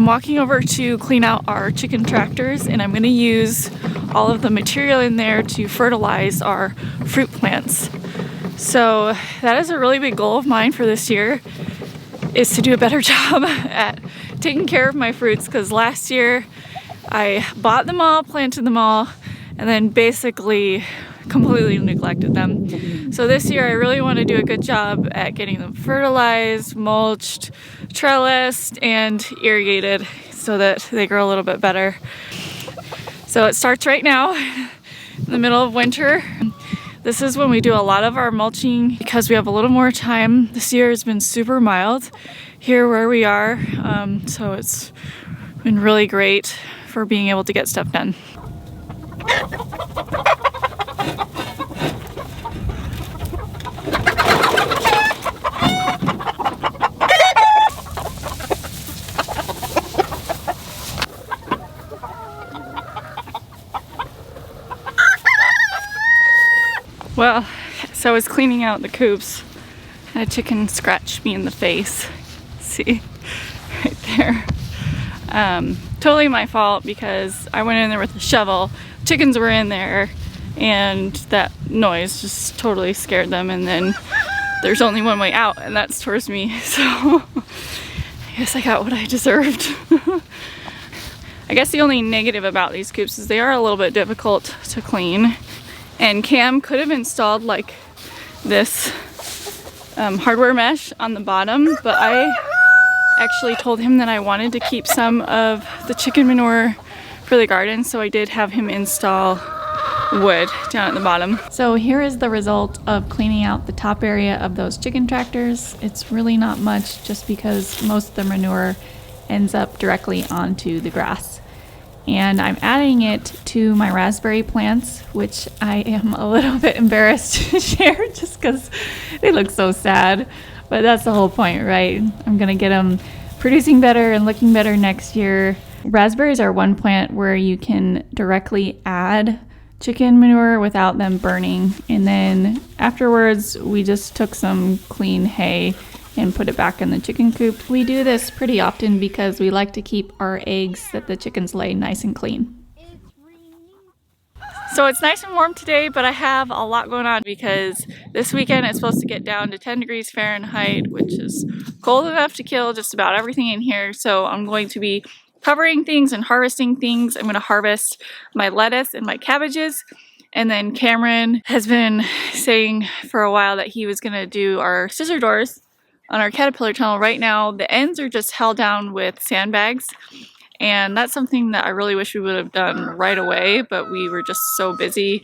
I'm walking over to clean out our chicken tractors, and I'm going to use all of the material in there to fertilize our fruit plants. So that is a really big goal of mine for this year, is to do a better job at taking care of my fruits, because last year I bought them all, planted them all, and then basically completely neglected them. So this year I really want to do a good job at getting them fertilized, mulched, trellised, and irrigated so that they grow a little bit better. So it starts right now in the middle of winter. This is when we do a lot of our mulching because we have a little more time. This year has been super mild here where we are, so it's been really great for being able to get stuff done. Well, so I was cleaning out the coops and a chicken scratched me in the face. See, right there. Totally my fault because I went in there with a shovel. Chickens were in there and that noise just totally scared them, and then there's only one way out and that's towards me. So I guess I got what I deserved. I guess the only negative about these coops is they are a little bit difficult to clean. And Cam could have installed like this hardware mesh on the bottom, but I actually told him that I wanted to keep some of the chicken manure for the garden, so I did have him install wood down at the bottom. So here is the result of cleaning out the top area of those chicken tractors. It's really not much just because most of the manure ends up directly onto the grass. And I'm adding it to my raspberry plants, which I am a little bit embarrassed to share just because they look so sad. But that's the whole point, right? I'm gonna get them producing better and looking better next year. Raspberries are one plant where you can directly add chicken manure without them burning. And then afterwards, we just took some clean hay and put it back in the chicken coop. We do this pretty often because we like to keep our eggs that the chickens lay nice and clean. So it's nice and warm today, but I have a lot going on because this weekend it's supposed to get down to 10 degrees Fahrenheit, which is cold enough to kill just about everything in here. So I'm going to be covering things and harvesting things. I'm going to harvest my lettuce and my cabbages. And then Cameron has been saying for a while that he was going to do our scissor doors on our caterpillar tunnel. Right now the ends are just held down with sandbags, and that's something that I really wish we would have done right away, but we were just so busy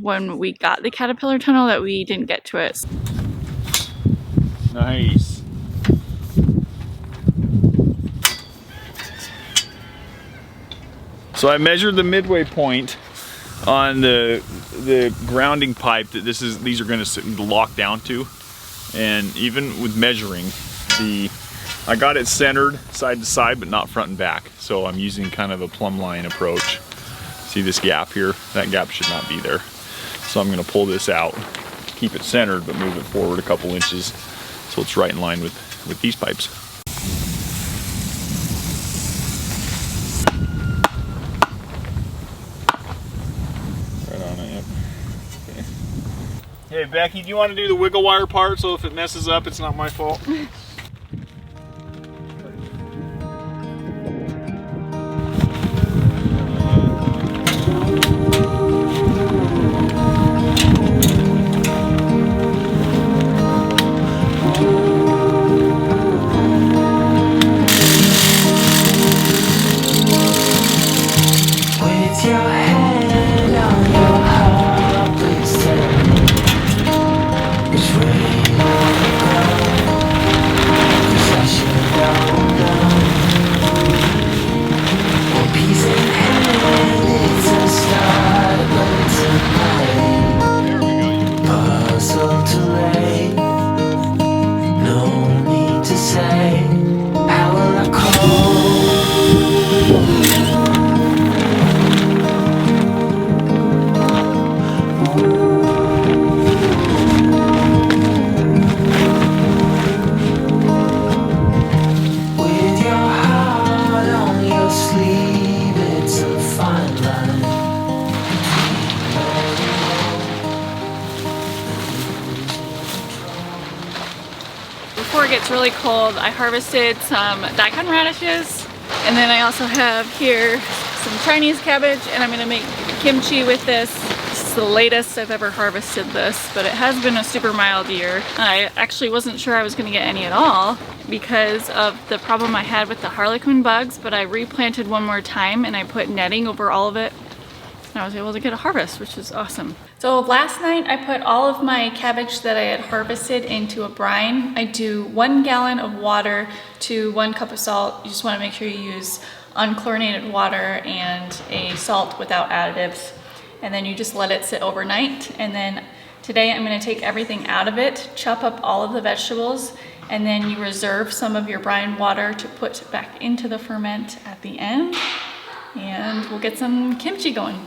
when we got the caterpillar tunnel that we didn't get to it. Nice. So I measured the midway point on the grounding pipe that these are going to lock down to. And even with measuring, I got it centered side to side, but not front and back. So I'm using kind of a plumb line approach. See this gap here? That gap should not be there. So I'm gonna pull this out, keep it centered, but move it forward a couple inches so it's right in line with these pipes. Hey Becky, do you want to do the wiggle wire part so if it messes up, it's not my fault? With your hand on your heart, please tell me which way you wanna go. really cold, I harvested some daikon radishes, and then I also have here some Chinese cabbage, and I'm gonna make kimchi with this. This is the latest I've ever harvested this, but it has been a super mild year. I actually wasn't sure I was gonna get any at all because of the problem I had with the harlequin bugs, but I replanted one more time and I put netting over all of it. And I was able to get a harvest, which is awesome. So last night I put all of my cabbage that I had harvested into a brine. I do 1 gallon of water to 1 cup of salt. You just want to make sure you use unchlorinated water and a salt without additives. And then you just let it sit overnight. And then today I'm going to take everything out of it, chop up all of the vegetables, and then you reserve some of your brine water to put back into the ferment at the end. And we'll get some kimchi going.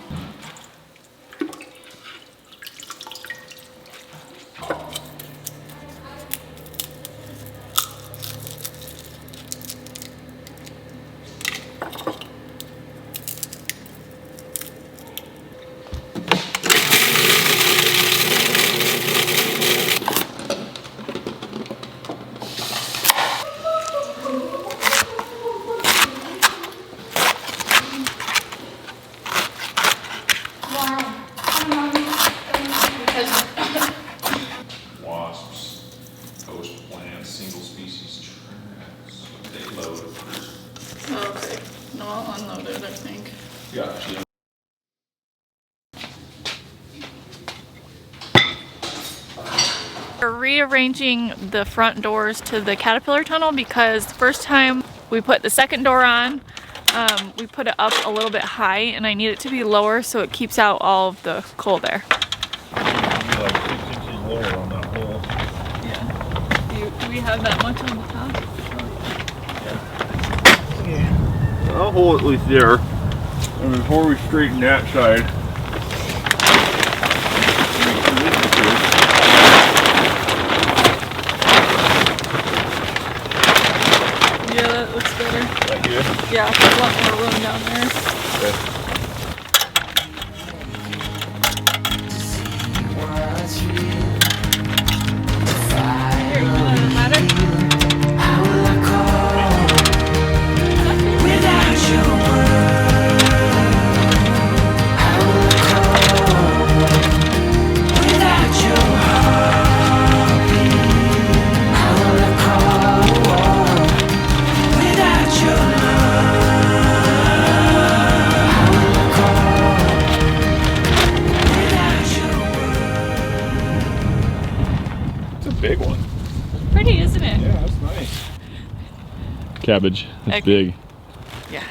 Wasps, host plants, single species traps. They load first. Okay, no, I'll unload it, I think. Gotcha. We're rearranging the front doors to the caterpillar tunnel because the first time we put the second door on, we put it up a little bit high, and I need it to be lower so it keeps out all of the cold air. Be like 6 inches lower on that hole. Yeah. Do we have that much on the top? Yeah. I'll hold at least there. And before we straighten that side. Yeah, that looks better. Like good? Yeah, there's a lot more room down there. Okay. Here, you want a ladder? It's a big one. Pretty, isn't it? Yeah, that's nice. Cabbage. That's Okay. big. Yeah.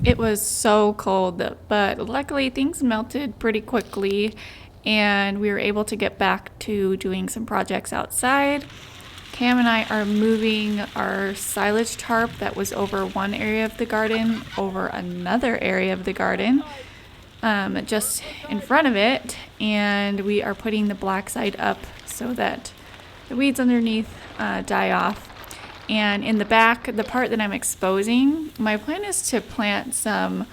It was so cold, but luckily things melted pretty quickly and we were able to get back to doing some projects outside. Cam and I are moving our silage tarp that was over one area of the garden over another area of the garden, just in front of it, and we are putting the black side up so that the weeds underneath die off. And in the back, the part that I'm exposing, my plan is to plant some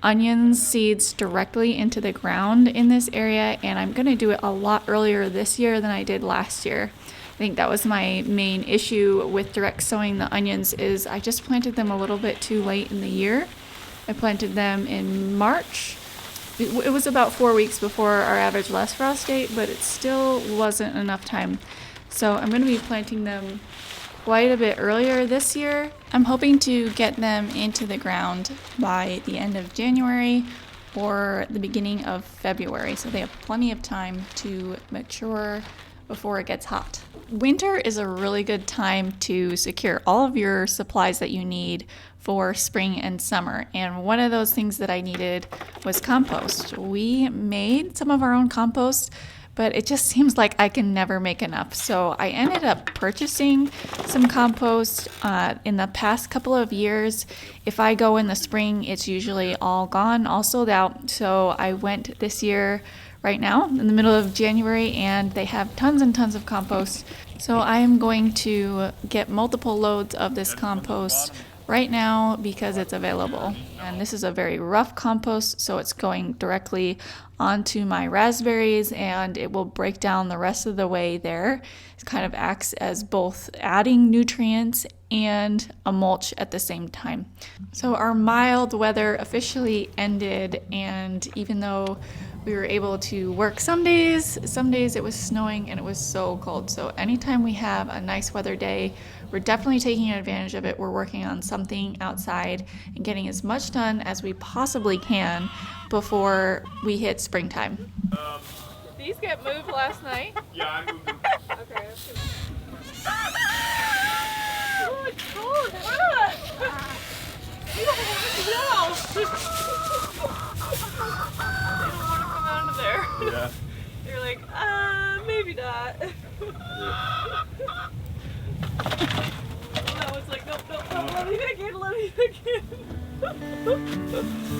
onion seeds directly into the ground in this area, and I'm going to do it a lot earlier this year than I did last year. I think that was my main issue with direct sowing the onions is I just planted them a little bit too late in the year. I planted them in March. It was about 4 weeks before our average last frost date, but it still wasn't enough time. So I'm going to be planting them quite a bit earlier this year. I'm hoping to get them into the ground by the end of January or the beginning of February, so they have plenty of time to mature before it gets hot. Winter is a really good time to secure all of your supplies that you need for spring and summer, and one of those things that I needed was compost. We made some of our own compost, but it just seems like I can never make enough. So I ended up purchasing some compost in the past couple of years. If I go in the spring, it's usually all gone, all sold out. So I went this year right now in the middle of January, and they have tons and tons of compost. So I am going to get multiple loads of this compost right now because it's available. And this is a very rough compost, so it's going directly onto my raspberries and it will break down the rest of the way there. It kind of acts as both adding nutrients and a mulch at the same time. So our mild weather officially ended, and even though we were able to work some days it was snowing and it was so cold. So anytime we have a nice weather day, we're definitely taking advantage of it. We're working on something outside and getting as much done as we possibly can before we hit springtime. Did these get moved last night? Yeah, I moved them. Okay. Oh, it's cold. Ah! You don't want to go. They don't want to come out of there. Yeah. They're like, maybe not. That was like, nope, let me back in.